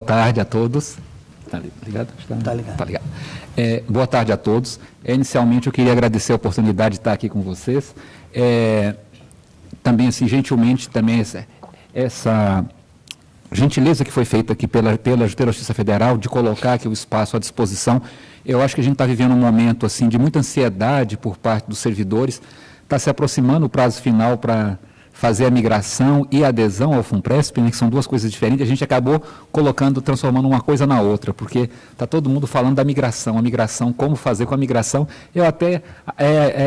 Boa tarde a todos. Está ligado? Está ligado. Tá ligado. Boa tarde a todos. Inicialmente, eu queria agradecer a oportunidade de estar aqui com vocês. Também, assim, gentilmente, também essa gentileza que foi feita aqui pela Justiça Federal de colocar aqui o espaço à disposição. Eu acho que a gente está vivendo um momento assim, de muita ansiedade por parte dos servidores. Está se aproximando o prazo final para fazer a migração e a adesão ao FUNPRESP, né, que são duas coisas diferentes. A gente acabou transformando uma coisa na outra, porque está todo mundo falando da migração, a migração, como fazer com a migração. Eu até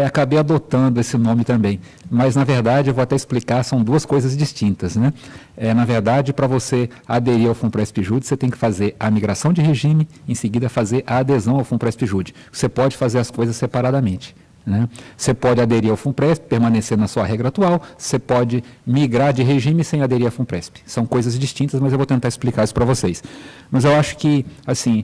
acabei adotando esse nome também, mas na verdade eu vou até explicar, são duas coisas distintas, né? Na verdade, para você aderir ao FUNPRESP-JUDE, você tem que fazer a migração de regime, em seguida fazer a adesão ao FUNPRESP-JUDE. Você pode fazer as coisas separadamente, né? Você pode aderir ao FUNPRESP, permanecer na sua regra atual, você pode migrar de regime sem aderir ao FUNPRESP. São coisas distintas, mas eu vou tentar explicar isso para vocês. Mas eu acho que, assim,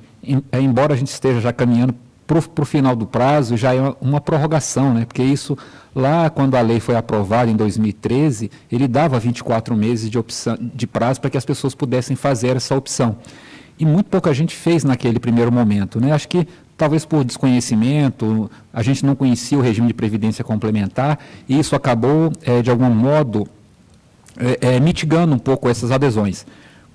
embora a gente esteja já caminhando para o final do prazo, já é uma prorrogação, né? Porque isso, lá quando a lei foi aprovada em 2013, ele dava 24 meses de prazo para que as pessoas pudessem fazer essa opção. E muito pouca gente fez naquele primeiro momento, né? Acho que talvez por desconhecimento, a gente não conhecia o regime de previdência complementar, e isso acabou, de algum modo, mitigando um pouco essas adesões.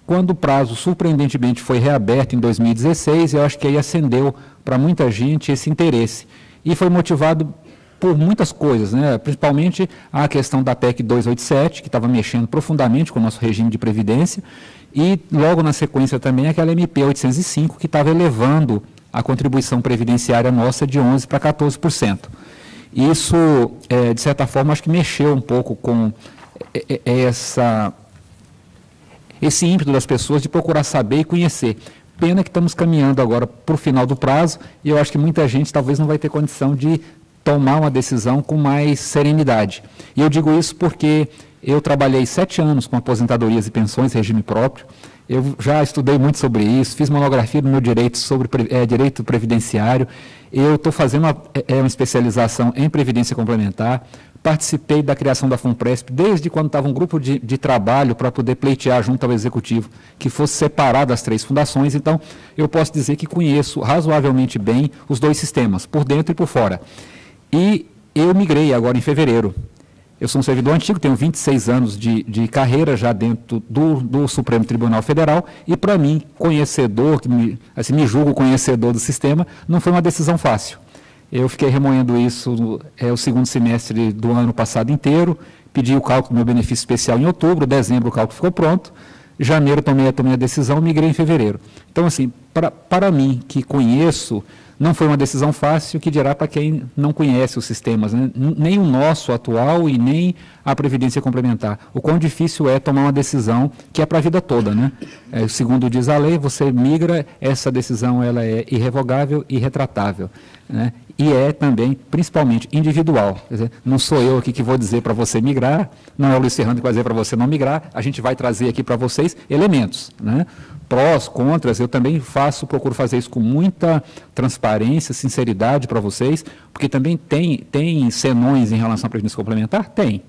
Quando o prazo, surpreendentemente, foi reaberto em 2016, eu acho que aí acendeu para muita gente esse interesse. E foi motivado por muitas coisas, né? Principalmente a questão da PEC 287, que estava mexendo profundamente com o nosso regime de previdência, e logo na sequência também aquela MP 805, que estava elevando a contribuição previdenciária nossa de 11% para 14%. Isso, de certa forma, acho que mexeu um pouco com esse ímpeto das pessoas de procurar saber e conhecer. Pena que estamos caminhando agora para o final do prazo e eu acho que muita gente talvez não vai ter condição de tomar uma decisão com mais serenidade. E eu digo isso porque eu trabalhei 7 anos com aposentadorias e pensões, regime próprio. Eu já estudei muito sobre isso, fiz monografia no meu direito sobre direito previdenciário. Eu estou fazendo uma especialização em previdência complementar. Participei da criação da FUNPRESP desde quando estava um grupo de trabalho para poder pleitear junto ao Executivo que fosse separado as 3 fundações. Então, eu posso dizer que conheço razoavelmente bem os 2 sistemas, por dentro e por fora. E eu migrei agora em fevereiro. Eu sou um servidor antigo, tenho 26 anos de carreira já dentro do Supremo Tribunal Federal e, para mim, conhecedor, me julgo conhecedor do sistema, não foi uma decisão fácil. Eu fiquei remoendo isso o segundo semestre do ano passado inteiro, pedi o cálculo do meu benefício especial em outubro, dezembro o cálculo ficou pronto, janeiro tomei a decisão, migrei em fevereiro. Então, assim, para mim, que conheço, não foi uma decisão fácil, que dirá para quem não conhece os sistemas, né? Nem o nosso atual e nem a Previdência Complementar. O quão difícil é tomar uma decisão que é para a vida toda, né? Segundo diz a lei, você migra, essa decisão ela é irrevogável e irretratável, né? E é também, principalmente, individual. Quer dizer, não sou eu aqui que vou dizer para você migrar, não é o Luiz Fernando que vai dizer para você não migrar, a gente vai trazer aqui para vocês elementos, né? Prós, contras, eu também procuro fazer isso com muita transparência, sinceridade para vocês, porque também tem senões em relação à previdência complementar? Tem.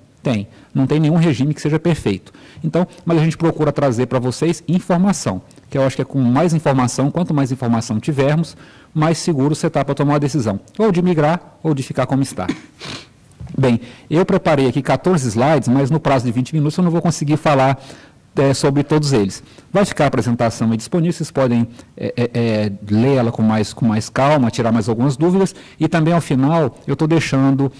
Não tem nenhum regime que seja perfeito. Então, mas a gente procura trazer para vocês informação, que eu acho que é com mais informação, quanto mais informação tivermos, mais seguro você está para tomar uma decisão, ou de migrar, ou de ficar como está. Bem, eu preparei aqui 14 slides, mas no prazo de 20 minutos eu não vou conseguir falar sobre todos eles. Vai ficar a apresentação aí disponível, vocês podem ler ela com mais calma, tirar mais algumas dúvidas, e também ao final eu estou deixando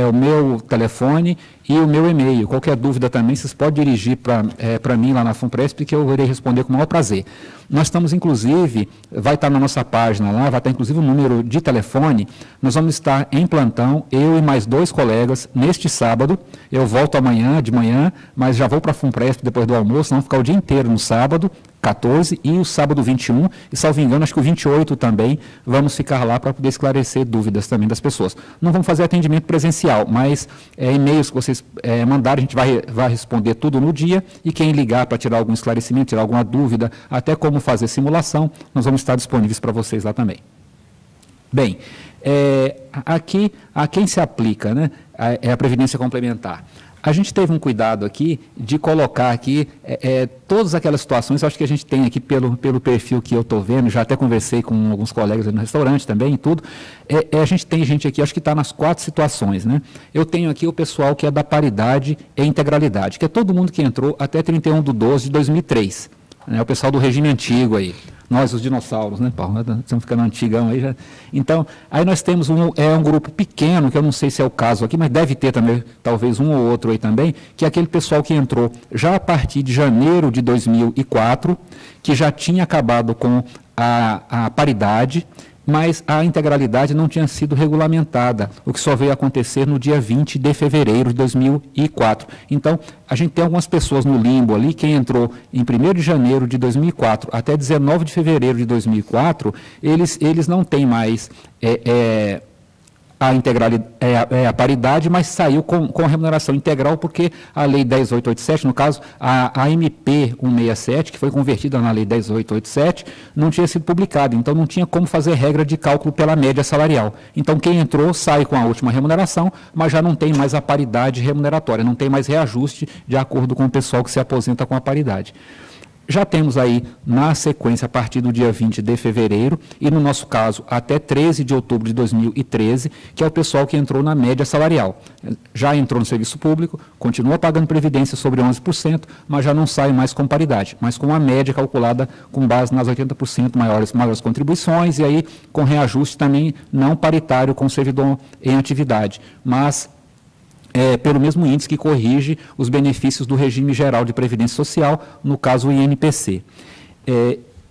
o meu telefone e o meu e-mail. Qualquer dúvida também, vocês podem dirigir para mim lá na FUNPRESP, que eu irei responder com o maior prazer. Nós estamos, inclusive, vai estar na nossa página lá, vai estar inclusive o número de telefone, nós vamos estar em plantão, eu e mais 2 colegas, neste sábado. Eu volto amanhã, de manhã, mas já vou para a FUNPRESP depois do almoço, vamos ficar o dia inteiro no sábado, 14, e o sábado 21, e salvo engano, acho que o 28 também, vamos ficar lá para poder esclarecer dúvidas também das pessoas. Não vamos fazer atendimento presencial, mas e-mails que vocês mandarem, a gente vai responder tudo no dia, e quem ligar para tirar algum esclarecimento, tirar alguma dúvida, até como fazer simulação, nós vamos estar disponíveis para vocês lá também. Bem, aqui, a quem se aplica, né, a Previdência Complementar? A gente teve um cuidado aqui de colocar aqui todas aquelas situações, eu acho que a gente tem aqui pelo perfil que eu estou vendo, já até conversei com alguns colegas no restaurante também e tudo, a gente tem gente aqui, acho que está nas 4 situações, né? Eu tenho aqui o pessoal que é da paridade e integralidade, que é todo mundo que entrou até 31/12/2003, né? O pessoal do regime antigo aí. Nós, os dinossauros, né, Paulo? Estamos ficando antigão aí já. Então, aí nós temos um grupo pequeno, que eu não sei se é o caso aqui, mas deve ter também, talvez um ou outro aí também, que é aquele pessoal que entrou já a partir de janeiro de 2004, que já tinha acabado com a paridade, mas a integralidade não tinha sido regulamentada, o que só veio acontecer no dia 20 de fevereiro de 2004. Então, a gente tem algumas pessoas no limbo ali, quem entrou em 1º de janeiro de 2004 até 19 de fevereiro de 2004, eles não têm mais a integralidade, a paridade, mas saiu com remuneração integral, porque a Lei 10.887, no caso, a MP 167, que foi convertida na Lei 10.887, não tinha sido publicada, então não tinha como fazer regra de cálculo pela média salarial. Então, quem entrou sai com a última remuneração, mas já não tem mais a paridade remuneratória, não tem mais reajuste de acordo com o pessoal que se aposenta com a paridade. Já temos aí, na sequência, a partir do dia 20 de fevereiro, e no nosso caso, até 13 de outubro de 2013, que é o pessoal que entrou na média salarial. Já entrou no serviço público, continua pagando previdência sobre 11%, mas já não sai mais com paridade, mas com a média calculada com base nas 80% maiores contribuições, e aí com reajuste também não paritário com o servidor em atividade, mas pelo mesmo índice que corrige os benefícios do regime geral de previdência social, no caso o INPC.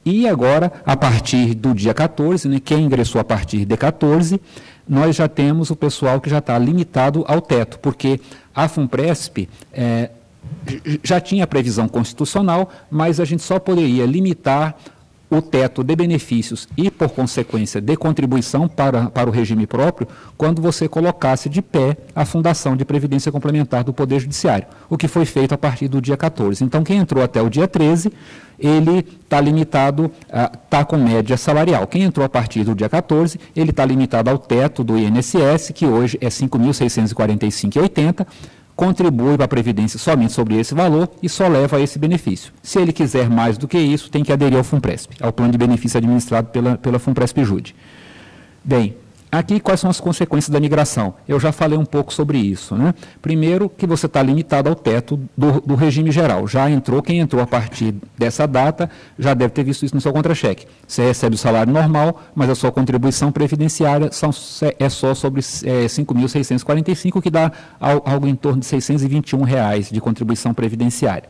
E agora, a partir do dia 14, né, quem ingressou a partir de 14, nós já temos o pessoal que já está limitado ao teto, porque a FUNPRESP já tinha previsão constitucional, mas a gente só poderia limitar o teto de benefícios e, por consequência, de contribuição para o regime próprio, quando você colocasse de pé a Fundação de Previdência Complementar do Poder Judiciário, o que foi feito a partir do dia 14. Então, quem entrou até o dia 13, ele está limitado, está com média salarial. Quem entrou a partir do dia 14, ele está limitado ao teto do INSS, que hoje é R$ 5.645,80, contribui para a Previdência somente sobre esse valor e só leva a esse benefício. Se ele quiser mais do que isso, tem que aderir ao FUNPRESP, ao plano de benefício administrado pela FUNPRESP-JUDE. Bem, aqui quais são as consequências da migração? Eu já falei um pouco sobre isso, né? Primeiro, que você está limitado ao teto do regime geral. Já entrou, quem entrou a partir dessa data, já deve ter visto isso no seu contra-cheque. Você recebe o salário normal, mas a sua contribuição previdenciária é só sobre 5.645, que dá algo em torno de R$ 621 de contribuição previdenciária.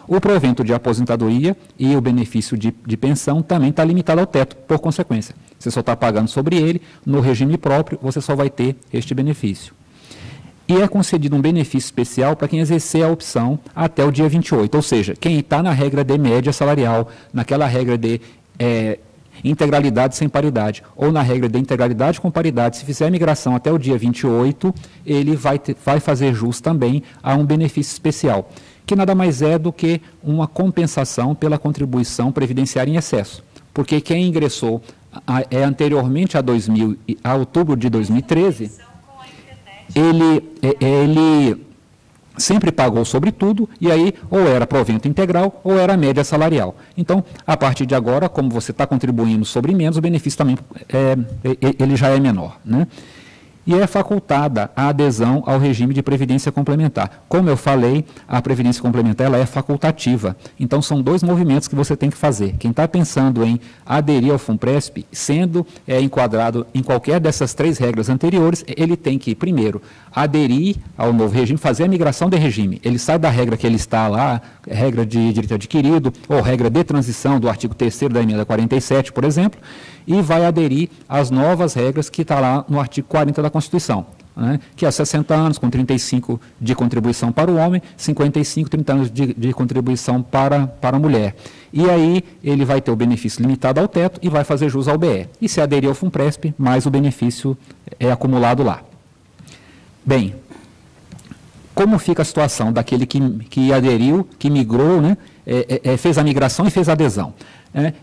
O provento de aposentadoria e o benefício de pensão também está limitado ao teto, por consequência. Você só está pagando sobre ele, no regime próprio, você só vai ter este benefício. E é concedido um benefício especial para quem exercer a opção até o dia 28, ou seja, quem está na regra de média salarial, naquela regra de integralidade sem paridade, ou na regra de integralidade com paridade, se fizer a migração até o dia 28, ele vai fazer jus também a um benefício especial, que nada mais é do que uma compensação pela contribuição previdenciária em excesso. Porque quem ingressou anteriormente a outubro de 2013, ele sempre pagou sobre tudo, e aí ou era provento integral ou era média salarial. Então, a partir de agora, como você está contribuindo sobre menos, o benefício também ele já é menor, né? E é facultada a adesão ao regime de previdência complementar. Como eu falei, a previdência complementar ela é facultativa. Então, são 2 movimentos que você tem que fazer. Quem está pensando em aderir ao FUNPRESP, sendo enquadrado em qualquer dessas 3 regras anteriores, ele tem que, primeiro, aderir ao novo regime, fazer a migração de regime. Ele sai da regra que ele está lá, regra de direito adquirido, ou regra de transição do artigo 3º da emenda 47, por exemplo, e vai aderir às novas regras que está lá no artigo 40 da Constituição, né, que é 60 anos, com 35 de contribuição para o homem, 55, 30 anos de contribuição para a mulher. E aí ele vai ter o benefício limitado ao teto e vai fazer jus ao BE. E se aderir ao FUNPRESP, mais o benefício é acumulado lá. Bem, como fica a situação daquele que aderiu, que migrou, né, fez a migração e fez a adesão?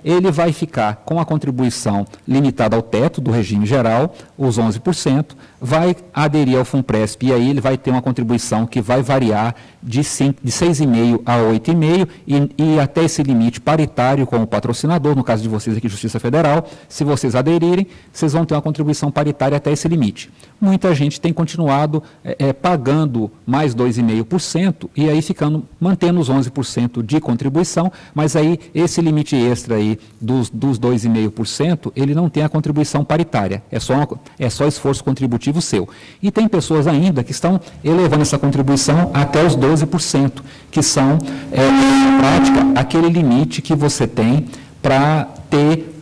Ele vai ficar com a contribuição limitada ao teto do regime geral, os 11%, vai aderir ao FUNPRESP e aí ele vai ter uma contribuição que vai variar de 6,5% a 8,5% e até esse limite paritário com o patrocinador, no caso de vocês aqui, Justiça Federal. Se vocês aderirem, vocês vão ter uma contribuição paritária até esse limite. Muita gente tem continuado pagando mais 2,5% e aí mantendo os 11% de contribuição, mas aí esse limite extra aí dos 2,5%, ele não tem a contribuição paritária, é só esforço contributivo seu. E tem pessoas ainda que estão elevando essa contribuição até os 12%, que são, na prática, aquele limite que você tem para ter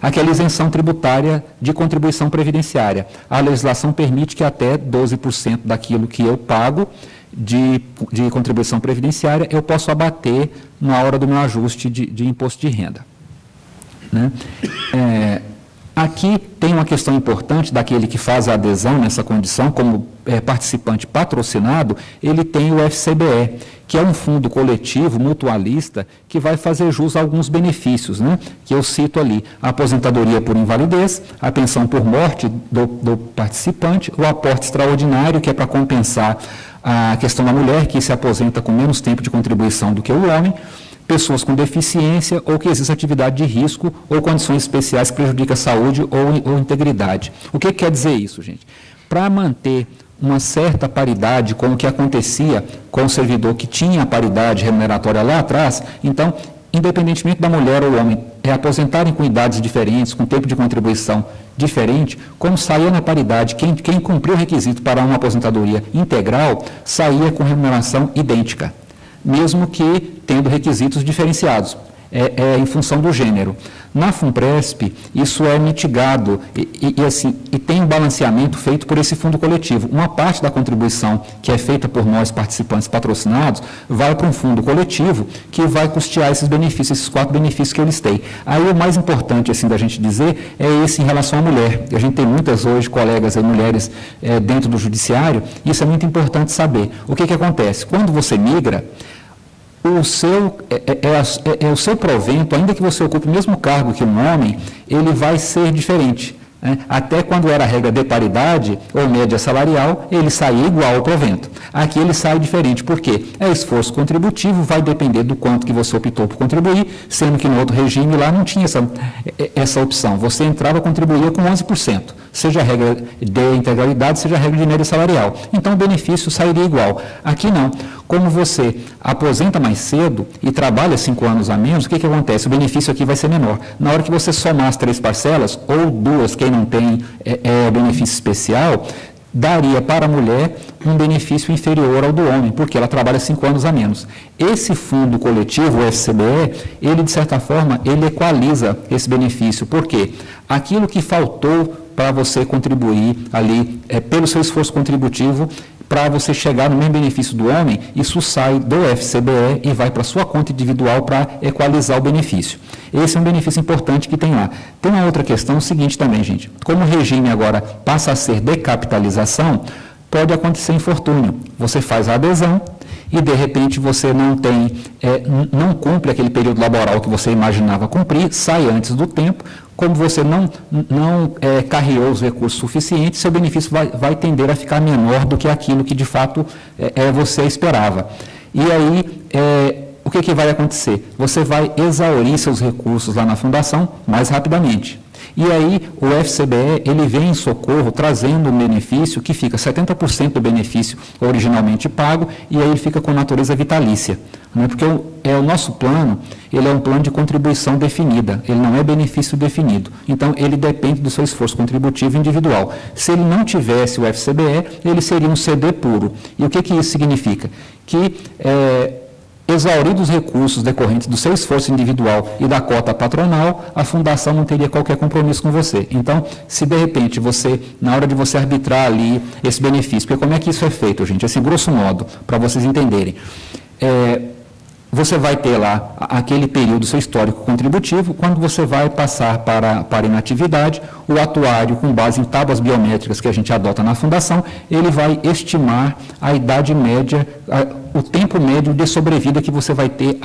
aquela isenção tributária de contribuição previdenciária. A legislação permite que até 12% daquilo que eu pago de contribuição previdenciária eu posso abater na hora do meu ajuste de imposto de renda. Né? Aqui tem uma questão importante daquele que faz a adesão nessa condição, como participante patrocinado, ele tem o FCBE, que é um fundo coletivo mutualista que vai fazer jus a alguns benefícios, né? Que eu cito ali: a aposentadoria por invalidez, a pensão por morte do participante, o aporte extraordinário, que é para compensar a questão da mulher que se aposenta com menos tempo de contribuição do que o homem, pessoas com deficiência ou que existe atividade de risco ou condições especiais que prejudicam a saúde ou integridade. O que quer dizer isso, gente? Para manter uma certa paridade com o que acontecia com o servidor que tinha a paridade remuneratória lá atrás, então, independentemente da mulher ou homem aposentarem com idades diferentes, com tempo de contribuição diferente, como saía na paridade, quem cumpriu o requisito para uma aposentadoria integral, saía com remuneração idêntica, mesmo que tendo requisitos diferenciados, em função do gênero. Na FUNPRESP, isso é mitigado e tem um balanceamento feito por esse fundo coletivo. Uma parte da contribuição que é feita por nós, participantes patrocinados, vai para um fundo coletivo que vai custear esses benefícios, esses 4 benefícios que eu listei. Aí o mais importante assim, da gente dizer é esse em relação à mulher. A gente tem muitas hoje colegas e mulheres dentro do judiciário, e isso é muito importante saber. O que acontece? Quando você migra, o seu provento, ainda que você ocupe o mesmo cargo que um homem, ele vai ser diferente. Até quando era a regra de paridade ou média salarial, ele saía igual ao provento. Aqui ele sai diferente, porque esforço contributivo, vai depender do quanto que você optou por contribuir, sendo que no outro regime lá não tinha essa opção. Você entrava e contribuía com 11%, seja a regra de integralidade, seja a regra de média salarial. Então o benefício sairia igual. Aqui não. Como você aposenta mais cedo e trabalha 5 anos a menos, o que acontece? O benefício aqui vai ser menor. Na hora que você somar as 3 parcelas, ou 2, quem não tem benefício especial, daria para a mulher um benefício inferior ao do homem, porque ela trabalha 5 anos a menos. Esse fundo coletivo, o FCBE, ele, de certa forma, ele equaliza esse benefício, porque aquilo que faltou para você contribuir ali, pelo seu esforço contributivo, para você chegar no mesmo benefício do homem, isso sai do FCBE e vai para a sua conta individual para equalizar o benefício. Esse é um benefício importante que tem lá. Tem uma outra questão, o seguinte também, gente. Como o regime agora passa a ser decapitalização, pode acontecer infortúnio. Você faz a adesão e, de repente, você não cumpre aquele período laboral que você imaginava cumprir, sai antes do tempo. Como você não carreou os recursos suficientes, seu benefício vai tender a ficar menor do que aquilo que, de fato, você esperava. E aí, o que vai acontecer? Você vai exaurir seus recursos lá na fundação mais rapidamente. E aí, o FCBE, ele vem em socorro, trazendo um benefício que fica 70% do benefício originalmente pago, e aí ele fica com natureza vitalícia. Né? Porque o nosso plano, ele é um plano de contribuição definida, ele não é benefício definido. Então, ele depende do seu esforço contributivo individual. Se ele não tivesse o FCBE, ele seria um CD puro. E o que isso significa? Que exauridos os recursos decorrentes do seu esforço individual e da cota patronal, a fundação não teria qualquer compromisso com você. Então, se de repente na hora de você arbitrar ali esse benefício, porque como é que isso é feito, gente? Assim, grosso modo, para vocês entenderem. você vai ter lá aquele período, seu histórico contributivo. Quando você vai passar para inatividade, o atuário, com base em tábuas biométricas que a gente adota na fundação, ele vai estimar a idade média, o tempo médio de sobrevida que você vai ter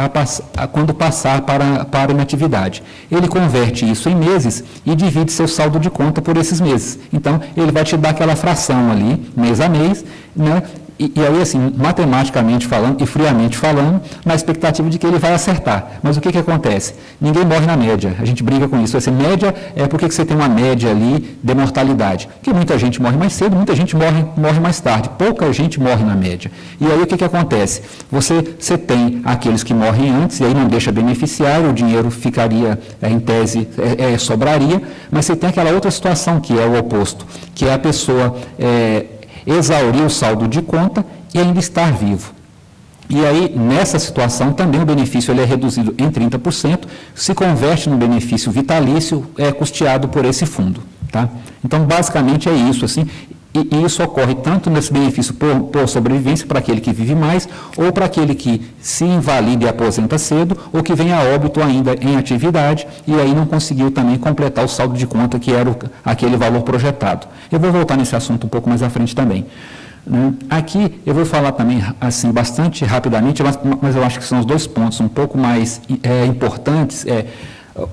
quando passar para a inatividade. Ele converte isso em meses e divide seu saldo de conta por esses meses. Então, ele vai te dar aquela fração ali, mês a mês, né? E aí, assim, matematicamente falando e friamente falando, na expectativa de que ele vai acertar. Mas o que acontece? Ninguém morre na média. A gente briga com isso. Essa média é porque você tem uma média ali de mortalidade. Porque muita gente morre mais cedo, muita gente morre mais tarde. Pouca gente morre na média. E aí, o que acontece? Você tem aqueles que morrem antes, e aí não deixa beneficiário, o dinheiro ficaria, em tese, sobraria, mas você tem aquela outra situação que é o oposto, que é a pessoa exaurir o saldo de conta e ainda estar vivo. E aí, nessa situação, também o benefício ele é reduzido em 30%, se converte num benefício vitalício, custeado por esse fundo. Tá? Então, basicamente é isso, assim, e isso ocorre tanto nesse benefício por sobrevivência para aquele que vive mais, ou para aquele que se invalida e aposenta cedo, ou que vem a óbito ainda em atividade, e aí não conseguiu também completar o saldo de conta, que era aquele valor projetado. Eu vou voltar nesse assunto um pouco mais à frente também. Aqui eu vou falar também, assim, bastante rapidamente, mas eu acho que são os dois pontos um pouco mais importantes,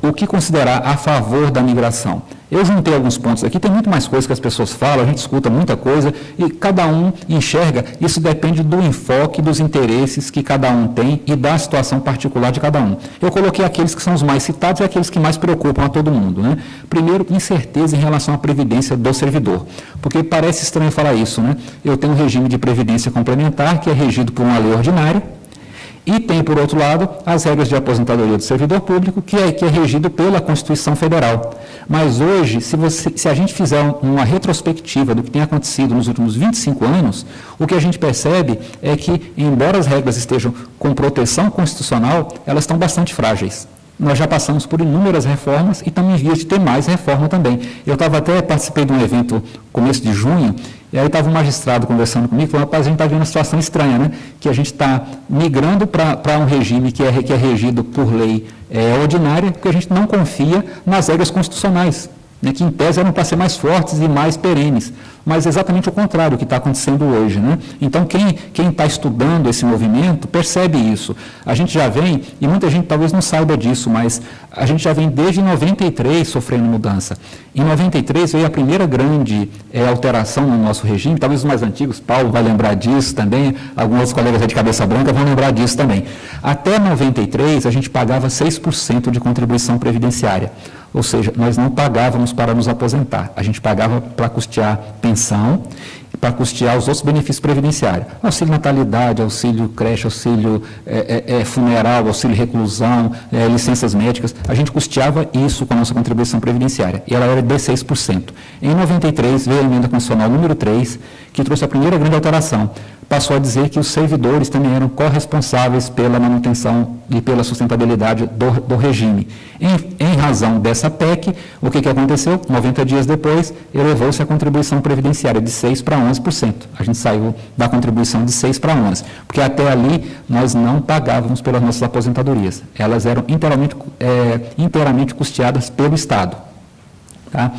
o que considerar a favor da migração. Eu juntei alguns pontos aqui, tem muito mais coisas que as pessoas falam, a gente escuta muita coisa, e cada um enxerga, isso depende do enfoque, dos interesses que cada um tem e da situação particular de cada um. Eu coloquei aqueles que são os mais citados e aqueles que mais preocupam a todo mundo, né? Primeiro, incerteza em relação à previdência do servidor, porque parece estranho falar isso, né? Eu tenho um regime de previdência complementar que é regido por uma lei ordinária, e tem, por outro lado, as regras de aposentadoria do servidor público, que é regido pela Constituição Federal. Mas hoje, se a gente fizer uma retrospectiva do que tem acontecido nos últimos 25 anos, o que a gente percebe é que, embora as regras estejam com proteção constitucional, elas estão bastante frágeis. Nós já passamos por inúmeras reformas e estamos em vias de ter mais reforma também. Eu participei de um evento começo de junho, e aí estava um magistrado conversando comigo, falando, rapaz, a gente está vendo uma situação estranha, né? Que a gente está migrando para um regime que é regido por lei ordinária, porque a gente não confia nas regras constitucionais, né? Que em tese eram para ser mais fortes e mais perenes. Mas exatamente o contrário que está acontecendo hoje, né? Então, quem está estudando esse movimento percebe isso. A gente já vem, e muita gente talvez não saiba disso, mas a gente já vem desde 93 sofrendo mudança. Em 93 veio a primeira grande alteração no nosso regime, talvez os mais antigos, Paulo vai lembrar disso também, alguns colegas de cabeça branca vão lembrar disso também. Até 93 a gente pagava 6% de contribuição previdenciária. Ou seja, nós não pagávamos para nos aposentar, a gente pagava para custear pensão, para custear os outros benefícios previdenciários. Auxílio natalidade, auxílio creche, auxílio funeral, auxílio reclusão, licenças médicas, a gente custeava isso com a nossa contribuição previdenciária, e ela era de 6%. Em 93 veio a emenda constitucional número 3, que trouxe a primeira grande alteração. Passou a dizer que os servidores também eram corresponsáveis pela manutenção e pela sustentabilidade do regime. Em razão dessa PEC, o que aconteceu? 90 dias depois, elevou-se a contribuição previdenciária de 6% para 11%. A gente saiu da contribuição de 6% para 11%, porque até ali nós não pagávamos pelas nossas aposentadorias. Elas eram inteiramente custeadas pelo Estado. Tá?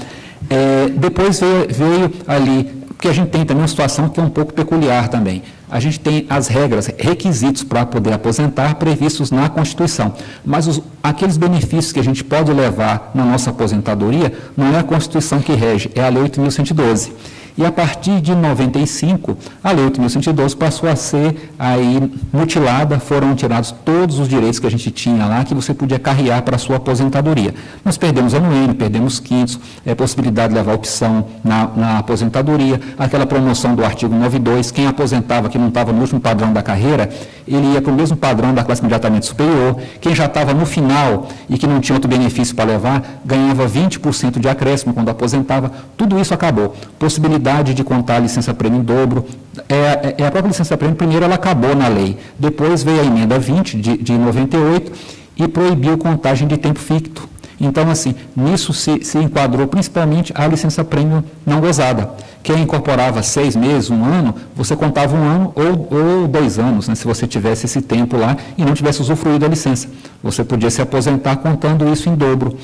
Depois veio ali... Porque a gente tem também uma situação que é um pouco peculiar também. A gente tem as regras, requisitos para poder aposentar previstos na Constituição. Mas aqueles benefícios que a gente pode levar na nossa aposentadoria não é a Constituição que rege, é a Lei 8.112. E a partir de 95, a Lei 8.112 passou a ser aí mutilada, foram tirados todos os direitos que a gente tinha lá, que você podia carrear para a sua aposentadoria. Nós perdemos anuênio, perdemos quintos, possibilidade de levar opção na aposentadoria, aquela promoção do artigo 92, quem aposentava, que não estava no último padrão da carreira, ele ia para o mesmo padrão da classe imediatamente superior, quem já estava no final e que não tinha outro benefício para levar, ganhava 20% de acréscimo quando aposentava, tudo isso acabou. Possibilidade de contar a licença-prêmio em dobro, a própria licença-prêmio, primeiro ela acabou na lei, depois veio a emenda 20 de 98 e proibiu contagem de tempo ficto. Então, assim, nisso se enquadrou principalmente a licença-prêmio não gozada. Quem incorporava 6 meses, 1 ano, você contava 1 ano ou 2 anos, né, se você tivesse esse tempo lá e não tivesse usufruído a licença. Você podia se aposentar contando isso em dobro.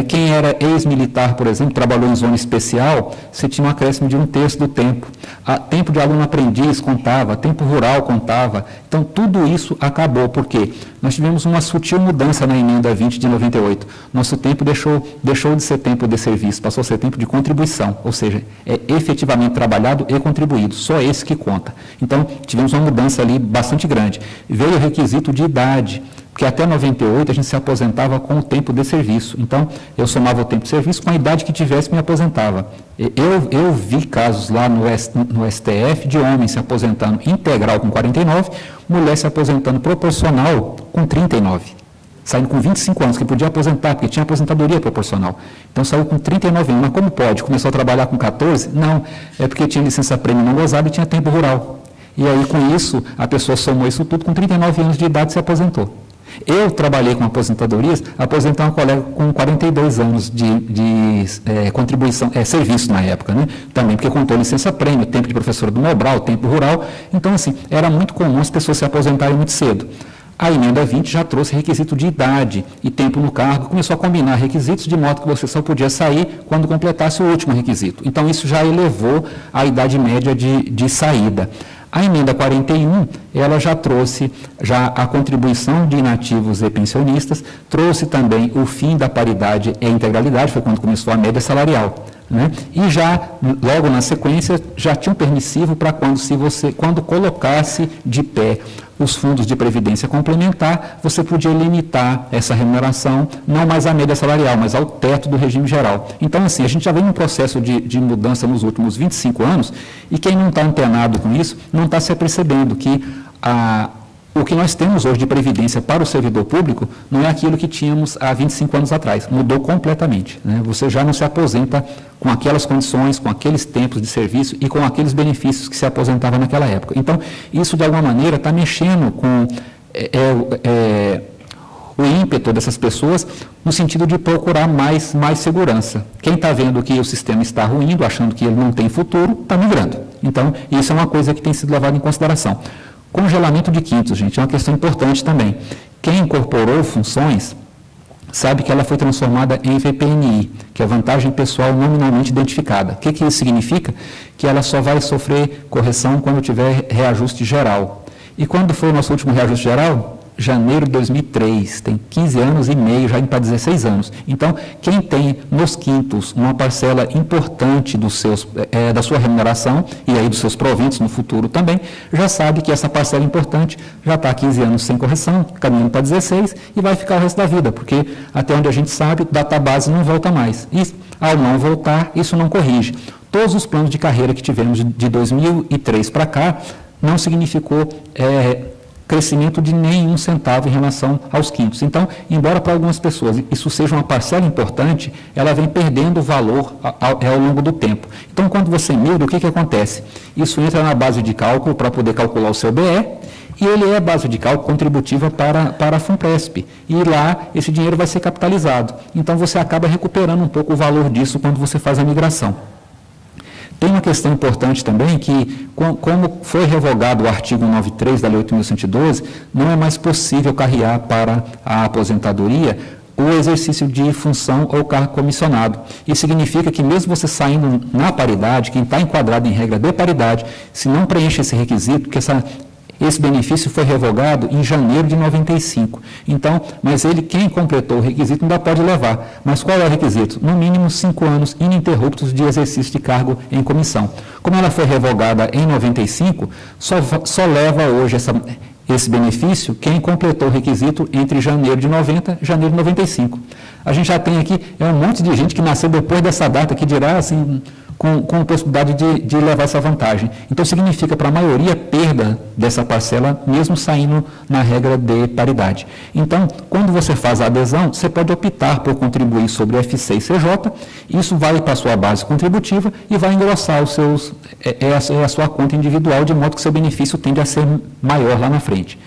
Quem era ex-militar, por exemplo, trabalhou em zona especial, você tinha um acréscimo de 1/3 do tempo. Tempo de aluno aprendiz contava, tempo rural contava. Então, tudo isso acabou, porque nós tivemos uma sutil mudança na emenda 20 de 98. Nosso tempo deixou de ser tempo de serviço, passou a ser tempo de contribuição, ou seja, é efetivamente trabalhado e contribuído, só esse que conta. Então, tivemos uma mudança ali bastante grande. Veio o requisito de idade, porque até 98 a gente se aposentava com o tempo de serviço. Então, eu somava o tempo de serviço com a idade que tivesse, me aposentava. Eu vi casos lá no STF de homens se aposentando integral com 49, mulher se aposentando proporcional com 39. Saindo com 25 anos, que podia aposentar, porque tinha aposentadoria proporcional. Então, saiu com 39 anos. Mas como pode? Começou a trabalhar com 14? Não, é porque tinha licença-prêmio não gozada e tinha tempo rural. E aí, com isso, a pessoa somou isso tudo, com 39 anos de idade se aposentou. Eu trabalhei com aposentadorias, aposentei uma colega com 42 anos de contribuição, serviço na época, né? Também porque contou licença-prêmio, tempo de professora do Mobral, tempo rural. Então, assim, era muito comum as pessoas se aposentarem muito cedo. A emenda 20 já trouxe requisito de idade e tempo no cargo, começou a combinar requisitos de modo que você só podia sair quando completasse o último requisito. Então, isso já elevou a idade média de saída. A emenda 41, ela já trouxe a contribuição de inativos e pensionistas, trouxe também o fim da paridade e integralidade, foi quando começou a média salarial. Né? E já, logo na sequência, já tinha um permissivo para quando colocasse de pé os fundos de previdência complementar, você podia limitar essa remuneração, não mais à média salarial, mas ao teto do regime geral. Então, assim, a gente já vem num processo de mudança nos últimos 25 anos, e quem não está antenado com isso, não está se apercebendo que o que nós temos hoje de previdência para o servidor público não é aquilo que tínhamos há 25 anos atrás, mudou completamente. Né? Você já não se aposenta com aquelas condições, com aqueles tempos de serviço e com aqueles benefícios que se aposentava naquela época. Então, isso de alguma maneira está mexendo com o ímpeto dessas pessoas no sentido de procurar mais segurança. Quem está vendo que o sistema está ruindo, achando que ele não tem futuro, está migrando. Então, isso é uma coisa que tem sido levada em consideração. Congelamento de quintos, gente, é uma questão importante também. Quem incorporou funções sabe que ela foi transformada em VPNI, que é vantagem pessoal nominalmente identificada. O que isso significa? Que ela só vai sofrer correção quando tiver reajuste geral. E quando foi o nosso último reajuste geral? Janeiro de 2003, tem 15 anos e meio, já indo para 16 anos. Então, quem tem nos quintos uma parcela importante da sua remuneração e aí dos seus proventos no futuro também, já sabe que essa parcela importante já está há 15 anos sem correção, caminhando para 16 e vai ficar o resto da vida, porque até onde a gente sabe, database não volta mais. E ao não voltar, isso não corrige. Todos os planos de carreira que tivemos de 2003 para cá não significou crescimento de nenhum centavo em relação aos quintos. Então, embora para algumas pessoas isso seja uma parcela importante, ela vem perdendo valor ao longo do tempo. Então, quando você migra, o que acontece? Isso entra na base de cálculo para poder calcular o seu BE, e ele é base de cálculo contributiva para a FUNPRESP. E lá, esse dinheiro vai ser capitalizado. Então, você acaba recuperando um pouco o valor disso quando você faz a migração. Tem uma questão importante também que, como foi revogado o artigo 93 da Lei 8.112, não é mais possível carrear para a aposentadoria o exercício de função ou cargo comissionado. Isso significa que mesmo você saindo na paridade, quem está enquadrado em regra de paridade, se não preenche esse requisito, porque esse benefício foi revogado em janeiro de 95. Então, mas quem completou o requisito ainda pode levar. Mas qual é o requisito? No mínimo 5 anos ininterruptos de exercício de cargo em comissão. Como ela foi revogada em 95, só leva hoje esse benefício quem completou o requisito entre janeiro de 90 e janeiro de 95. A gente já tem aqui um monte de gente que nasceu depois dessa data que dirá assim, com possibilidade de levar essa vantagem. Então, significa para a maioria perda dessa parcela, mesmo saindo na regra de paridade. Então, quando você faz a adesão, você pode optar por contribuir sobre FC e CJ, isso vai para a sua base contributiva e vai engrossar a sua conta individual, de modo que seu benefício tende a ser maior lá na frente.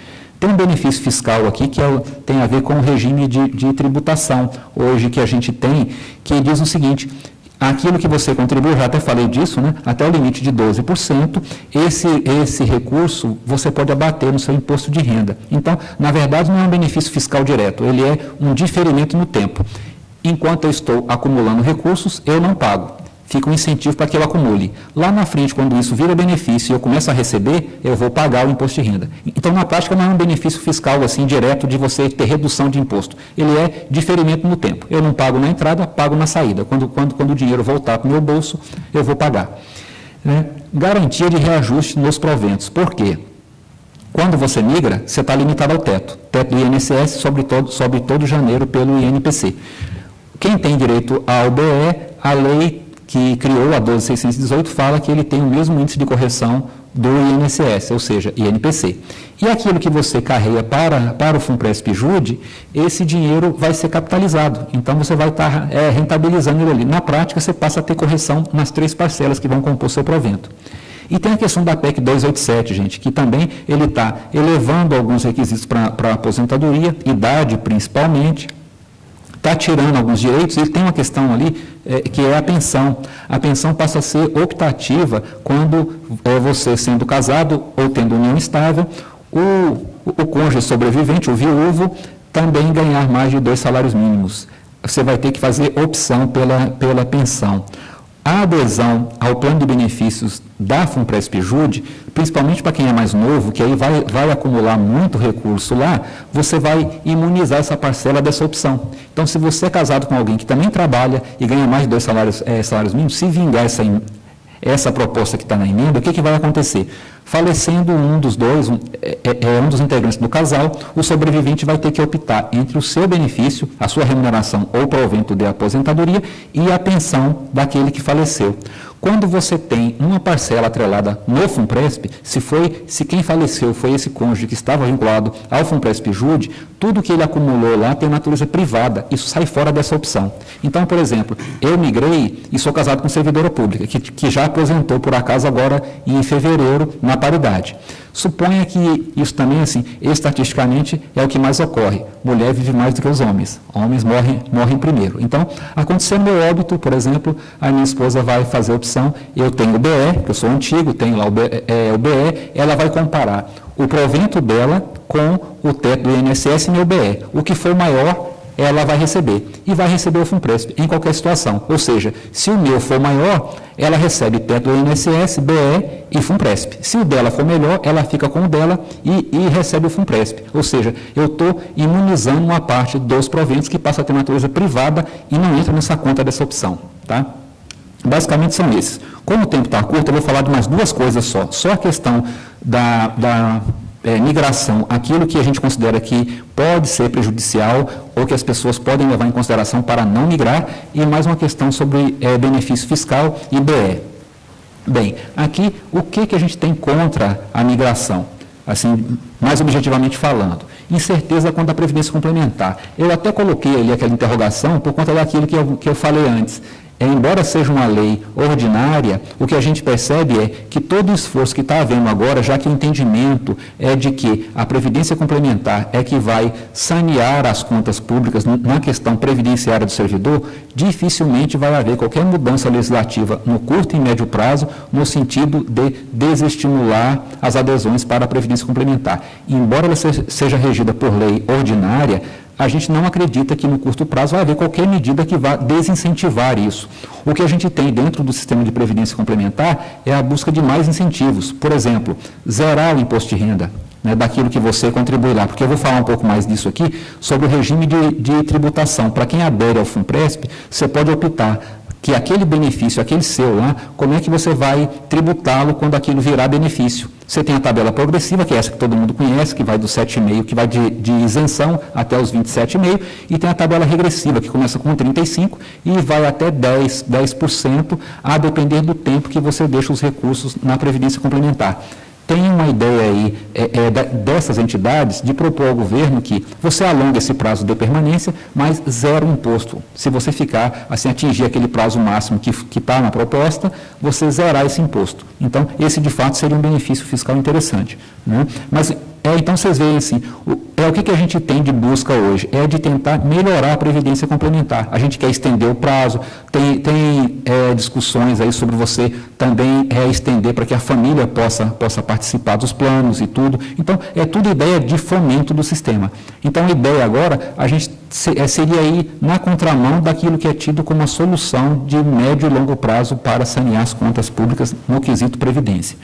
Tem um benefício fiscal aqui que tem a ver com o regime de tributação, hoje que a gente tem, que diz o seguinte: aquilo que você contribuiu, já até falei disso, né? Até o limite de 12%, esse recurso você pode abater no seu imposto de renda. Então, na verdade, não é um benefício fiscal direto, ele é um diferimento no tempo. Enquanto eu estou acumulando recursos, eu não pago. Fica um incentivo para que eu acumule. Lá na frente, quando isso vira benefício e eu começo a receber, eu vou pagar o imposto de renda. Então, na prática, não é um benefício fiscal assim direto de você ter redução de imposto. Ele é diferimento no tempo. Eu não pago na entrada, pago na saída. Quando o dinheiro voltar para o meu bolso, eu vou pagar. Né? Garantia de reajuste nos proventos. Por quê? Quando você migra, você está limitado ao teto. Teto do INSS sobe todo janeiro pelo INPC. Quem tem direito ao BE, a lei que criou a 12.618 fala que ele tem o mesmo índice de correção do INSS, ou seja, INPC. E aquilo que você carrega para o FUNPRESP-JUDE, esse dinheiro vai ser capitalizado. Então, você vai estar rentabilizando ele ali. Na prática, você passa a ter correção nas 3 parcelas que vão compor seu provento. E tem a questão da PEC 287, gente, que também ele está elevando alguns requisitos para a aposentadoria, idade principalmente, está tirando alguns direitos, e tem uma questão ali que é a pensão. A pensão passa a ser optativa quando você, sendo casado ou tendo união estável, o cônjuge sobrevivente, o viúvo, também ganhar mais de 2 salários mínimos. Você vai ter que fazer opção pela pensão. A adesão ao plano de benefícios da FUNPRESP-JUDE, principalmente para quem é mais novo, que aí vai acumular muito recurso lá, você vai imunizar essa parcela dessa opção. Então, se você é casado com alguém que também trabalha e ganha mais de 2 salários mínimos, se vingar essa proposta que está na emenda, o que vai acontecer? Falecendo um dos integrantes do casal, o sobrevivente vai ter que optar entre o seu benefício, a sua remuneração ou provento de aposentadoria e a pensão daquele que faleceu. Quando você tem uma parcela atrelada no FUNPRESP, se quem faleceu foi esse cônjuge que estava vinculado ao FUNPRESP-JUDE, tudo que ele acumulou lá tem natureza privada, isso sai fora dessa opção. Então, por exemplo, eu migrei e sou casado com servidora pública, que já aposentou por acaso agora em fevereiro na paridade. Suponha que isso também, assim, estatisticamente, é o que mais ocorre. Mulher vive mais do que os homens. Homens morrem primeiro. Então, aconteceu meu óbito, por exemplo, a minha esposa vai fazer a opção, eu tenho o BE, que eu sou antigo, tenho lá o BE, ela vai comparar o provento dela com o teto do INSS e meu BE. O que for maior, ela vai receber. E vai receber o FUNPRESP em qualquer situação. Ou seja, se o meu for maior, ela recebe teto do INSS, BE e FUNPRESP. Se o dela for melhor, ela fica com o dela e recebe o FUNPRESP. Ou seja, eu estou imunizando uma parte dos proventos que passa a ter natureza privada e não entra nessa conta dessa opção. Tá? Basicamente são esses. Como o tempo está curto, eu vou falar de mais 2 coisas só. Só a questão da migração, aquilo que a gente considera que pode ser prejudicial ou que as pessoas podem levar em consideração para não migrar, e mais uma questão sobre benefício fiscal e BE. Bem, aqui, o que a gente tem contra a migração? Assim, mais objetivamente falando, incerteza quanto à previdência complementar. Eu até coloquei ali aquela interrogação por conta daquilo que eu falei antes. Embora seja uma lei ordinária, o que a gente percebe é que todo o esforço que está havendo agora, já que o entendimento é de que a previdência complementar é que vai sanear as contas públicas na questão previdenciária do servidor, dificilmente vai haver qualquer mudança legislativa no curto e médio prazo, no sentido de desestimular as adesões para a previdência complementar. Embora ela seja regida por lei ordinária, a gente não acredita que no curto prazo vai haver qualquer medida que vá desincentivar isso. O que a gente tem dentro do sistema de previdência complementar é a busca de mais incentivos. Por exemplo, zerar o imposto de renda, né, daquilo que você contribui lá, porque eu vou falar um pouco mais disso aqui, sobre o regime de tributação. Para quem adere ao FUNPRESP, você pode optar que aquele benefício, aquele seu lá, como é que você vai tributá-lo quando aquilo virar benefício. Você tem a tabela progressiva, que é essa que todo mundo conhece, que vai do 7,5%, que vai de isenção até os 27,5%, e tem a tabela regressiva, que começa com 35% e vai até 10%, a depender do tempo que você deixa os recursos na Previdência Complementar. Tem uma ideia aí dessas entidades de propor ao governo que você alonga esse prazo de permanência, mas zera o imposto. Se você ficar, assim, atingir aquele prazo máximo que está na proposta, você zerar esse imposto. Então, esse de fato seria um benefício fiscal interessante, né? Mas Então, vocês veem assim, o que a gente tem de busca hoje? É de tentar melhorar a previdência complementar. A gente quer estender o prazo, tem discussões aí sobre você também estender para que a família possa participar dos planos e tudo. Então, é tudo ideia de fomento do sistema. Então, a ideia agora, a gente seria ir na contramão daquilo que é tido como uma solução de médio e longo prazo para sanear as contas públicas no quesito previdência.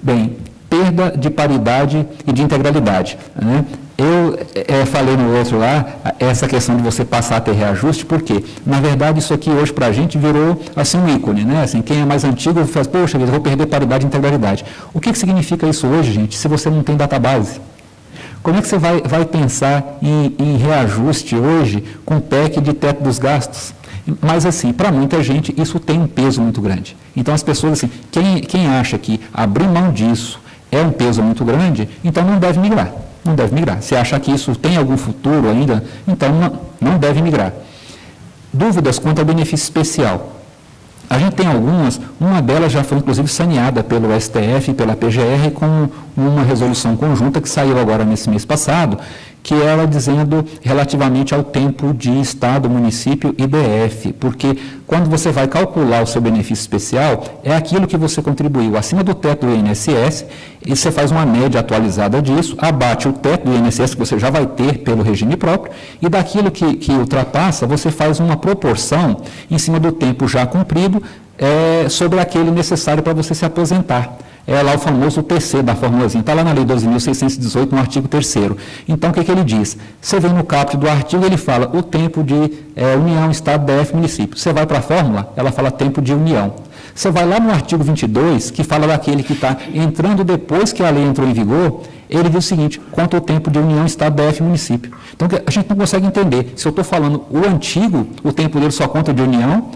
Bem, perda de paridade e de integralidade, né? Eu falei no outro lá, essa questão de você passar a ter reajuste, porque, na verdade, isso aqui hoje para a gente virou assim, um ícone, né? Assim, quem é mais antigo faz, poxa, eu vou perder paridade e integralidade. O que significa isso hoje, gente, se você não tem database? Como é que você vai pensar em reajuste hoje com PEC de teto dos gastos? Mas, assim, para muita gente, isso tem um peso muito grande. Então, as pessoas, assim, quem acha que abrir mão disso é um peso muito grande, então não deve migrar. Não deve migrar. Se acha que isso tem algum futuro ainda, então não deve migrar. Dúvidas quanto ao benefício especial. A gente tem algumas, uma delas já foi inclusive saneada pelo STF e pela PGR com uma resolução conjunta que saiu agora nesse mês passado, que era dizendo relativamente ao tempo de Estado, município e DF, porque quando você vai calcular o seu benefício especial, é aquilo que você contribuiu acima do teto do INSS, e você faz uma média atualizada disso, abate o teto do INSS que você já vai ter pelo regime próprio, e daquilo que ultrapassa, você faz uma proporção em cima do tempo já cumprido, sobre aquele necessário para você se aposentar. É lá o famoso TC da formulazinha, está lá na Lei 12.618, no artigo 3º. Então, o que ele diz? Você vem no caput do artigo, ele fala o tempo de União, Estado, DF, município. Você vai para a fórmula, ela fala tempo de União. Você vai lá no artigo 22, que fala daquele que está entrando depois que a lei entrou em vigor, ele diz o seguinte, quanto ao tempo de União, Estado, DF, município. Então, a gente não consegue entender. Se eu estou falando o antigo, o tempo dele só conta de União,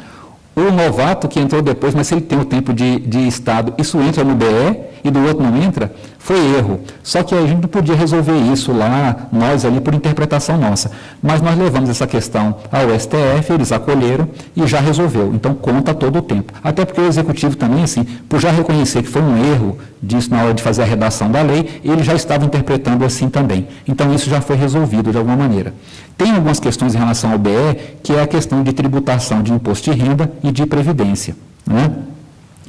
o novato que entrou depois, mas se ele tem o tempo de Estado, isso entra no BE e do outro não entra, foi erro. Só que a gente não podia resolver isso lá, nós ali, por interpretação nossa. Mas nós levamos essa questão ao STF, eles acolheram e já resolveu. Então, conta todo o tempo. Até porque o Executivo também, assim, por já reconhecer que foi um erro disso na hora de fazer a redação da lei, ele já estava interpretando assim também. Então, isso já foi resolvido de alguma maneira. Tem algumas questões em relação ao BE, que é a questão de tributação de imposto de renda e de previdência, né?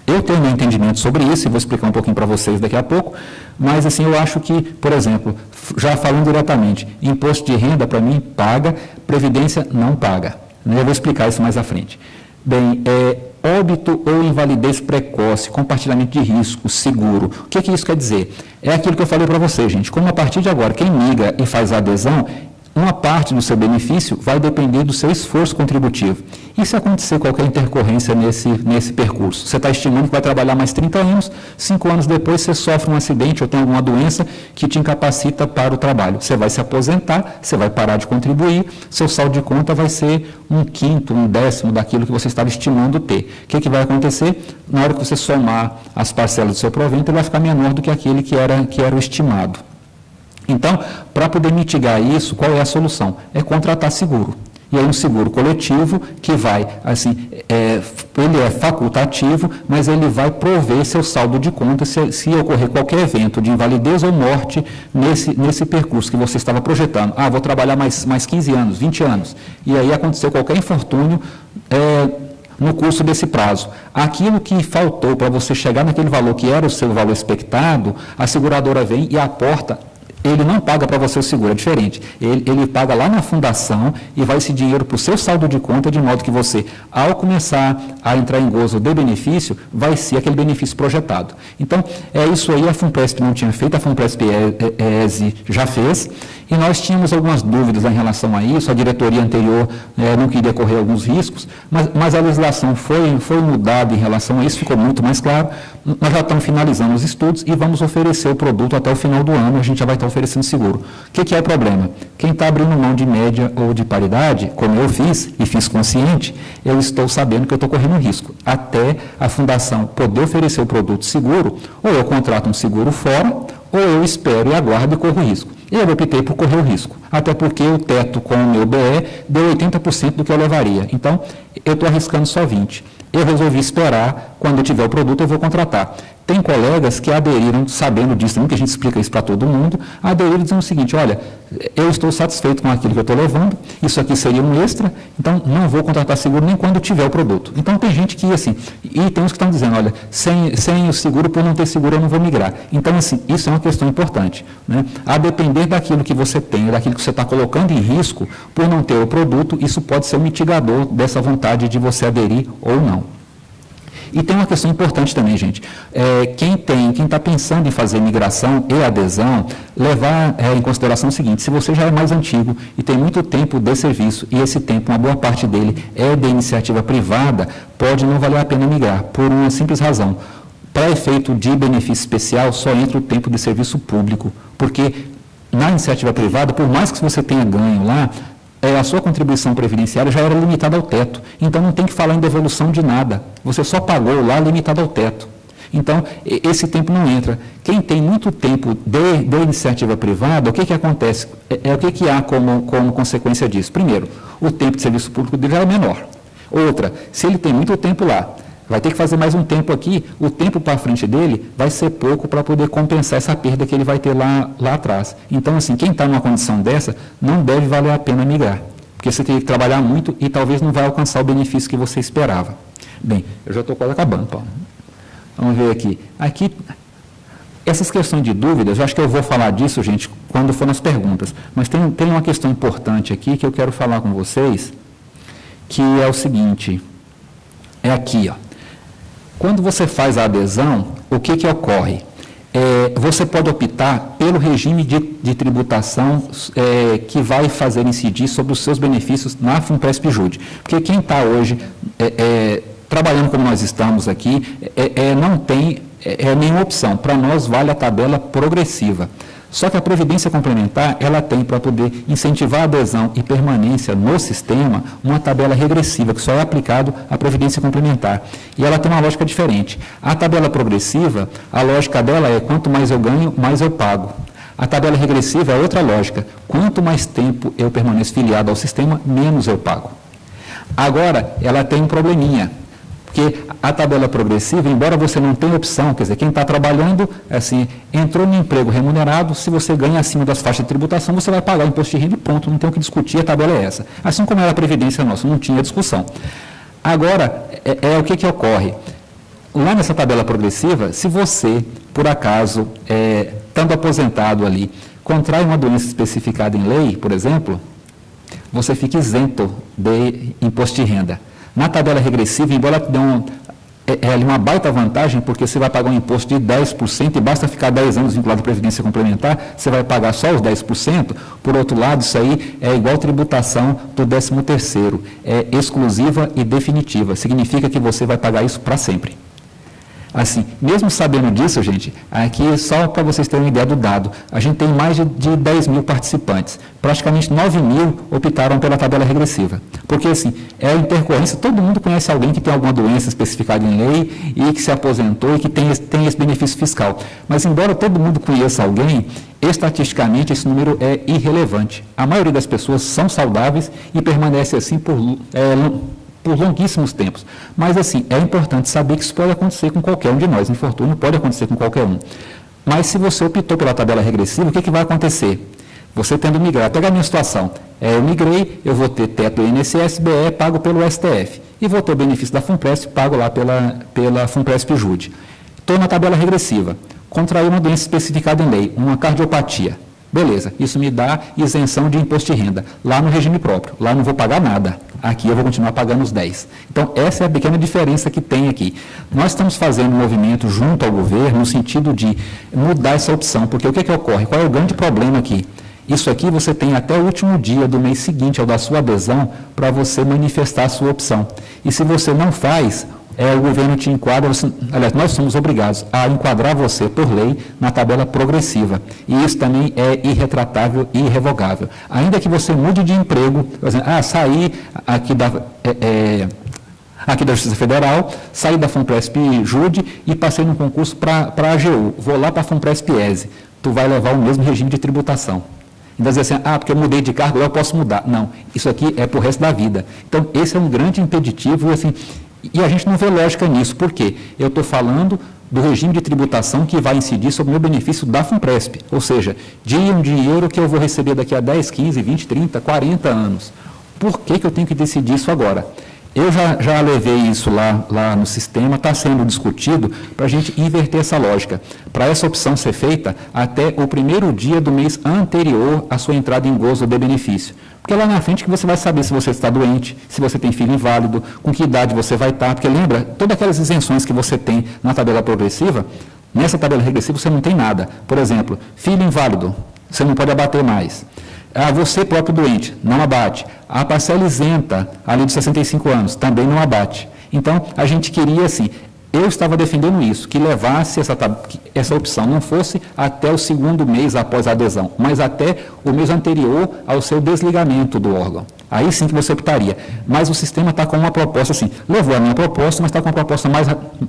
Eu tenho meu entendimento sobre isso e vou explicar um pouquinho para vocês daqui a pouco, mas assim, eu acho que, por exemplo, já falando diretamente, imposto de renda para mim paga, previdência não paga. Eu vou explicar isso mais à frente. Bem, óbito ou invalidez precoce, compartilhamento de risco, seguro. O que isso quer dizer? É aquilo que eu falei para vocês, gente. Como a partir de agora, quem migra e faz a adesão, uma parte do seu benefício vai depender do seu esforço contributivo. E se acontecer qualquer intercorrência nesse percurso? Você está estimando que vai trabalhar mais 30 anos, 5 anos depois você sofre um acidente ou tem alguma doença que te incapacita para o trabalho. Você vai se aposentar, você vai parar de contribuir, seu saldo de conta vai ser 1/5, 1/10 daquilo que você estava estimando ter. O que vai acontecer? Na hora que você somar as parcelas do seu provento, ele vai ficar menor do que aquele que era o estimado. Então, para poder mitigar isso, qual é a solução? É contratar seguro. E aí um seguro coletivo que vai, assim, ele é facultativo, mas ele vai prover seu saldo de conta se ocorrer qualquer evento de invalidez ou morte nesse percurso que você estava projetando. Vou trabalhar mais 15 anos, 20 anos. E aí aconteceu qualquer infortúnio no curso desse prazo. Aquilo que faltou para você chegar naquele valor que era o seu valor expectado, a seguradora vem e aporta. Ele não paga para você o seguro, é diferente. Ele paga lá na fundação e vai esse dinheiro para o seu saldo de conta, de modo que você, ao começar a entrar em gozo de benefício, vai ser aquele benefício projetado. Então, isso aí a FUNPRESP não tinha feito, a FUNPRESP-ESE já fez, e nós tínhamos algumas dúvidas em relação a isso, a diretoria anterior não queria correr alguns riscos, mas a legislação foi mudada em relação a isso, ficou muito mais claro. Nós já estamos finalizando os estudos e vamos oferecer o produto até o final do ano, a gente já vai estar oferecendo seguro. O que é o problema? Quem está abrindo mão de média ou de paridade, como eu fiz, e fiz consciente, eu estou sabendo que eu estou correndo risco. Até a fundação poder oferecer o produto seguro, ou eu contrato um seguro fora, ou eu espero e aguardo e corro risco. Eu optei por correr o risco, até porque o teto com o meu BE deu 80% do que eu levaria. Então, eu estou arriscando só 20%. Eu resolvi esperar, quando eu tiver o produto, eu vou contratar. Tem colegas que aderiram, sabendo disso, também que a gente explica isso para todo mundo, aderiram dizendo o seguinte, olha, eu estou satisfeito com aquilo que eu estou levando, isso aqui seria um extra, então não vou contratar seguro nem quando tiver o produto. Então tem gente que, assim, e tem uns que estão dizendo, olha, sem o seguro, por não ter seguro, eu não vou migrar. Então, assim, isso é uma questão importante, né? A depender daquilo que você tem, daquilo que você está colocando em risco, por não ter o produto, isso pode ser um mitigador dessa vontade de você aderir ou não. E tem uma questão importante também, gente. Quem está pensando em fazer migração e adesão, levar em consideração o seguinte, se você já é mais antigo e tem muito tempo de serviço, e esse tempo, uma boa parte dele é de iniciativa privada, pode não valer a pena migrar, por uma simples razão. Para efeito de benefício especial, só entra o tempo de serviço público, porque na iniciativa privada, por mais que você tenha ganho lá, a sua contribuição previdenciária já era limitada ao teto. Então, não tem que falar em devolução de nada. Você só pagou lá limitado ao teto. Então, esse tempo não entra. Quem tem muito tempo de iniciativa privada, o que acontece? O que há como consequência disso? Primeiro, o tempo de serviço público dele é menor. Outra, se ele tem muito tempo lá, vai ter que fazer mais um tempo aqui, o tempo para frente dele vai ser pouco para poder compensar essa perda que ele vai ter lá atrás. Então, assim, quem está numa condição dessa, não deve valer a pena migrar, porque você tem que trabalhar muito e talvez não vai alcançar o benefício que você esperava. Bem, eu já estou quase acabando, Paulo. Vamos ver aqui. Aqui, essas questões de dúvidas, eu acho que eu vou falar disso, gente, quando for nas perguntas, mas tem uma questão importante aqui que eu quero falar com vocês, que é o seguinte, é aqui, ó. Quando você faz a adesão, o que ocorre? Você pode optar pelo regime de tributação que vai fazer incidir sobre os seus benefícios na Funpresp-Jude. Porque quem está hoje trabalhando como nós estamos aqui, não tem nenhuma opção. Para nós, vale a tabela progressiva. Só que a Previdência Complementar, ela tem, para poder incentivar a adesão e permanência no sistema, uma tabela regressiva, que só é aplicado à Previdência Complementar. E ela tem uma lógica diferente. A tabela progressiva, a lógica dela é quanto mais eu ganho, mais eu pago. A tabela regressiva é outra lógica. Quanto mais tempo eu permaneço filiado ao sistema, menos eu pago. Agora, ela tem um probleminha. Porque a tabela progressiva, embora você não tenha opção, quer dizer, quem está trabalhando, assim, entrou no emprego remunerado, se você ganha acima das faixas de tributação, você vai pagar o imposto de renda e ponto, não tem o que discutir, a tabela é essa. Assim como era a Previdência nossa, não tinha discussão. Agora, o que ocorre? Lá nessa tabela progressiva, se você, por acaso, estando aposentado ali, contrai uma doença especificada em lei, por exemplo, você fica isento de imposto de renda. Na tabela regressiva, embora ela dê uma baita vantagem, porque você vai pagar um imposto de 10% e basta ficar 10 anos vinculado à Previdência Complementar, você vai pagar só os 10%. Por outro lado, isso aí é igual tributação do 13º, é exclusiva e definitiva. Significa que você vai pagar isso para sempre. Assim, mesmo sabendo disso, gente, aqui só para vocês terem uma ideia do dado, a gente tem mais de 10 mil participantes. Praticamente 9 mil optaram pela tabela regressiva. Porque, assim, é a intercorrência, todo mundo conhece alguém que tem alguma doença especificada em lei e que se aposentou e que tem esse benefício fiscal. Mas, embora todo mundo conheça alguém, estatisticamente esse número é irrelevante. A maioria das pessoas são saudáveis e permanece assim por longuíssimos tempos. Mas, assim, é importante saber que isso pode acontecer com qualquer um de nós. Infortúnio pode acontecer com qualquer um. Mas, se você optou pela tabela regressiva, o que vai acontecer? Você tendo migrado, pega a minha situação. Eu migrei, eu vou ter teto do INSS, BE, pago pelo STF. E vou ter o benefício da Funpresp, pago lá pela Funpresp-Jude. Estou na tabela regressiva. Contraí uma doença especificada em lei, uma cardiopatia. Beleza, isso me dá isenção de imposto de renda. Lá no regime próprio, lá não vou pagar nada. Aqui eu vou continuar pagando os 10. Então, essa é a pequena diferença que tem aqui. Nós estamos fazendo um movimento junto ao governo no sentido de mudar essa opção, porque o que ocorre? Qual é o grande problema aqui? Isso aqui você tem até o último dia do mês seguinte ao da sua adesão para você manifestar a sua opção. E se você não faz, o governo te enquadra, aliás, nós somos obrigados a enquadrar você por lei na tabela progressiva. E isso também é irretratável e irrevogável. Ainda que você mude de emprego, por exemplo, saí aqui da Justiça Federal, saí da Funpresp-Jude e passei num concurso para a AGU. Vou lá para a Funpresp-ESE. Tu vai levar o mesmo regime de tributação. Então, dizer assim, porque eu mudei de cargo, eu posso mudar. Não, isso aqui é para o resto da vida. Então, esse é um grande impeditivo, assim, e a gente não vê lógica nisso. Por quê? Eu estou falando do regime de tributação que vai incidir sobre o meu benefício da FUNPRESP, ou seja, de um dinheiro que eu vou receber daqui a 10, 15, 20, 30, 40 anos. Por que eu tenho que decidir isso agora? Eu já levei isso lá no sistema, está sendo discutido para a gente inverter essa lógica. Para essa opção ser feita até o primeiro dia do mês anterior à sua entrada em gozo de benefício. Porque é lá na frente que você vai saber se você está doente, se você tem filho inválido, com que idade você vai estar. Porque lembra, todas aquelas isenções que você tem na tabela progressiva, nessa tabela regressiva você não tem nada. Por exemplo, filho inválido, você não pode abater mais. Você próprio doente, não abate. A parcela isenta, ali de 65 anos, também não abate. Então, a gente queria, assim, eu estava defendendo isso, que levasse essa opção, não fosse até o segundo mês após a adesão, mas até o mês anterior ao seu desligamento do órgão. Aí sim que você optaria. Mas o sistema está com uma proposta assim, levou a minha proposta, mas está com uma proposta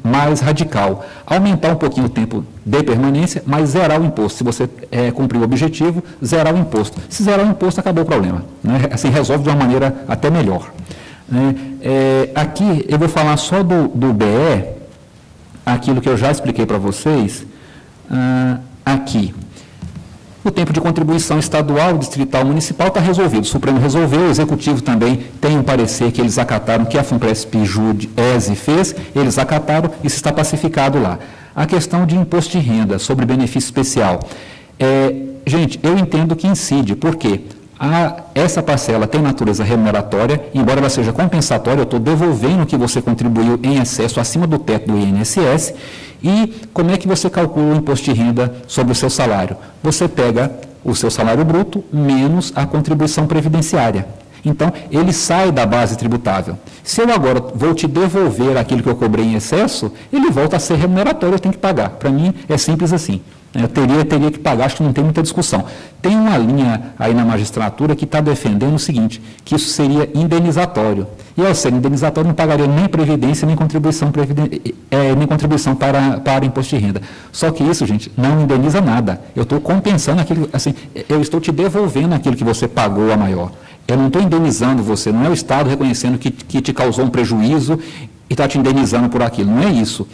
mais radical. Aumentar um pouquinho o tempo de permanência, mas zerar o imposto. Se você cumprir o objetivo, zerar o imposto. Se zerar o imposto, acabou o problema. Né? Assim, resolve de uma maneira até melhor. Né? Aqui eu vou falar só do BE, aquilo que eu já expliquei para vocês, aqui. O tempo de contribuição estadual, distrital, municipal está resolvido. O Supremo resolveu, o Executivo também tem um parecer que eles acataram, que a FUNPRESP, JUD, ESE fez, eles acataram, isso está pacificado lá. A questão de imposto de renda sobre benefício especial. Gente, eu entendo que incide, por quê? Essa parcela tem natureza remuneratória, embora ela seja compensatória, eu estou devolvendo o que você contribuiu em excesso acima do teto do INSS. E como é que você calcula o imposto de renda sobre o seu salário? Você pega o seu salário bruto menos a contribuição previdenciária. Então, ele sai da base tributável. Se eu agora vou te devolver aquilo que eu cobrei em excesso, ele volta a ser remuneratório, eu tenho que pagar. Para mim, é simples assim. Eu teria que pagar, acho que não tem muita discussão. Tem uma linha aí na magistratura que está defendendo o seguinte, que isso seria indenizatório. E ao ser indenizatório, não pagaria nem previdência, nem contribuição, nem contribuição para imposto de renda. Só que isso, gente, não indeniza nada. Eu estou compensando aquilo, assim, eu estou te devolvendo aquilo que você pagou a maior. Eu não estou indenizando você, não é o Estado reconhecendo que te causou um prejuízo e está te indenizando por aquilo, não é isso.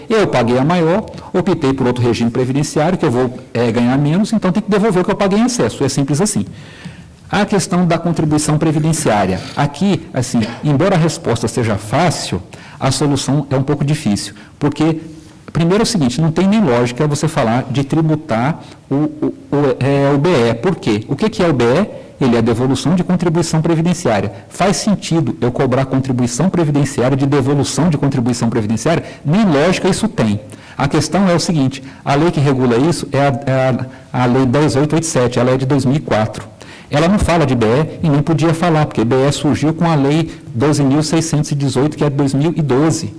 Eu paguei a maior, optei por outro regime previdenciário, que eu vou ganhar menos, então tem que devolver o que eu paguei em excesso, é simples assim. A questão da contribuição previdenciária. Aqui, assim, embora a resposta seja fácil, a solução é um pouco difícil, porque, primeiro é o seguinte, não tem nem lógica você falar de tributar o BE. Por quê? O que é o BE? Ele é a devolução de contribuição previdenciária. Faz sentido eu cobrar contribuição previdenciária de devolução de contribuição previdenciária? Nem lógica isso tem. A questão é o seguinte, a lei que regula isso é a Lei 10.887, ela é de 2004. Ela não fala de BE e nem podia falar, porque BE surgiu com a Lei 12.618, que é de 2012.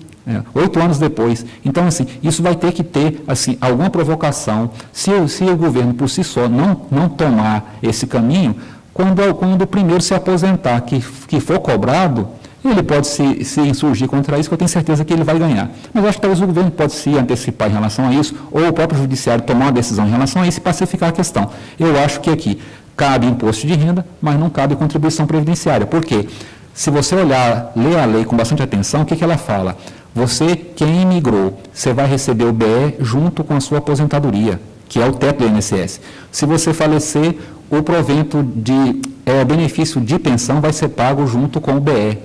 8 anos depois. Então, assim, isso vai ter que ter, assim, alguma provocação. Se o governo, por si só, não tomar esse caminho, quando o primeiro se aposentar, que for cobrado, ele pode se insurgir contra isso, que eu tenho certeza que ele vai ganhar. Mas eu acho que talvez o governo pode se antecipar em relação a isso, ou o próprio judiciário tomar uma decisão em relação a isso e pacificar a questão. Eu acho que aqui cabe imposto de renda, mas não cabe contribuição previdenciária. Por quê? Se você ler a lei com bastante atenção, o que ela fala? Você, quem imigrou, você vai receber o BE junto com a sua aposentadoria, que é o teto do INSS. Se você falecer, o provento de benefício de pensão vai ser pago junto com o BE.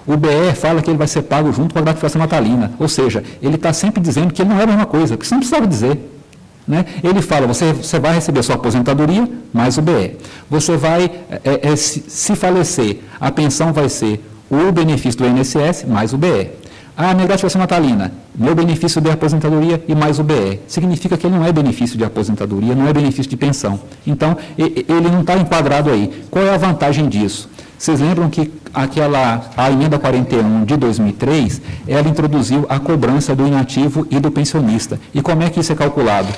O BE fala que ele vai ser pago junto com a gratificação natalina, ou seja, ele está sempre dizendo que não é a mesma coisa, porque você não precisava dizer. Né? Ele fala, você vai receber a sua aposentadoria mais o BE. Você vai, se falecer, a pensão vai ser o benefício do INSS mais o BE. A minha gratificação natalina, meu benefício de aposentadoria e mais o BE. Significa que ele não é benefício de aposentadoria, não é benefício de pensão. Então, ele não está enquadrado aí. Qual é a vantagem disso? Vocês lembram que a emenda 41 de 2003, ela introduziu a cobrança do inativo e do pensionista. E como é que isso é calculado?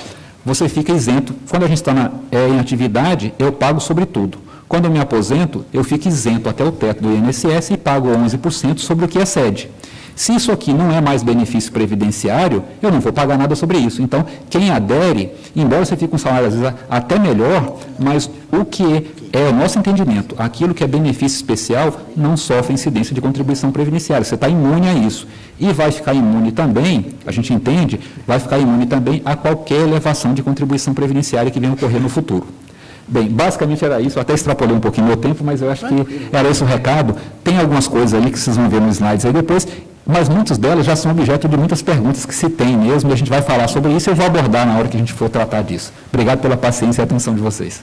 Você fica isento. Quando a gente está em atividade, eu pago sobre tudo. Quando eu me aposento, eu fico isento até o teto do INSS e pago 11% sobre o que excede. Se isso aqui não é mais benefício previdenciário, eu não vou pagar nada sobre isso. Então, quem adere, embora você fique com um salário às vezes até melhor, mas o que é o nosso entendimento, aquilo que é benefício especial, não sofre incidência de contribuição previdenciária. Você está imune a isso. E vai ficar imune também, a gente entende, vai ficar imune também a qualquer elevação de contribuição previdenciária que venha ocorrer no futuro. Bem, basicamente era isso, eu até extrapolei um pouquinho meu tempo, mas eu acho que era esse o recado. Tem algumas coisas ali que vocês vão ver nos slides aí depois, mas muitas delas já são objeto de muitas perguntas que se tem mesmo, e a gente vai falar sobre isso e eu vou abordar na hora que a gente for tratar disso. Obrigado pela paciência e atenção de vocês.